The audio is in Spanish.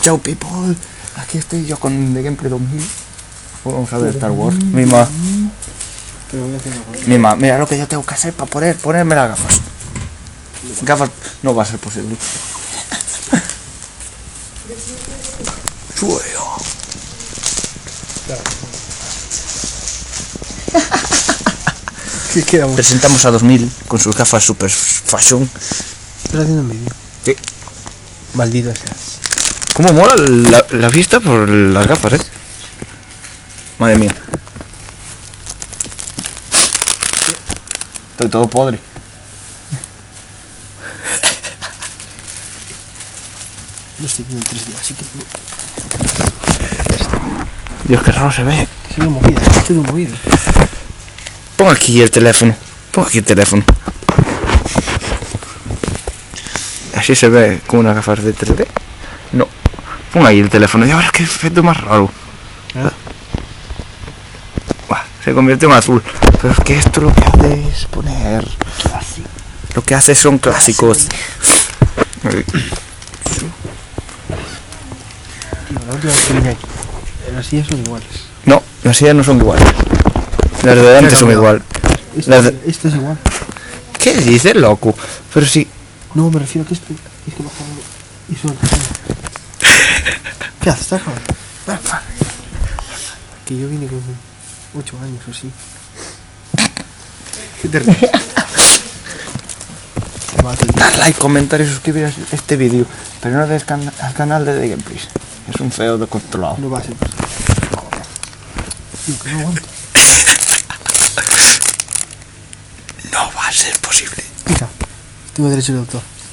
Chao people, aquí estoy yo con The Gameplay 2000. Vamos a ver Star Wars. Mima, mira lo que yo tengo que hacer para poder ponerme las gafas. Gafas no va a ser posible. Suelo. Presentamos a 2000 con sus gafas super fashion. ¿Estás haciendo un vídeo? Sí. Maldito seas. ¿Cómo mola la vista por las gafas, Madre mía. Estoy todo podre. No estoy viendo en 3D, así que... Dios, qué raro se ve. Estoy movido. Pon aquí el teléfono. Así se ve como unas gafas de 3D. No. Pon ahí el teléfono. Y ahora qué efecto más raro. Buah, se convierte en azul. Pero es que esto lo que hace es poner... Lo que hace son clásicos. La última vez que vine aquí, las sillas son iguales. No, las sillas no son iguales. Las de delante son igual. Esta es igual. ¿Qué dices, loco? Pero si... No, me refiero a que esto es que bajaba y suena. ¿Qué haces? ¿Estás jugando? Que yo vine con 8 años o así. ¿Qué te ríes? Dar like, comentar y suscribir a este vídeo. Pero no des al canal de The Gameplays. Es un feo descontrolado. No va a ser posible. Tío, que no aguanto. No va a ser posible. Mira, tengo derecho de autor.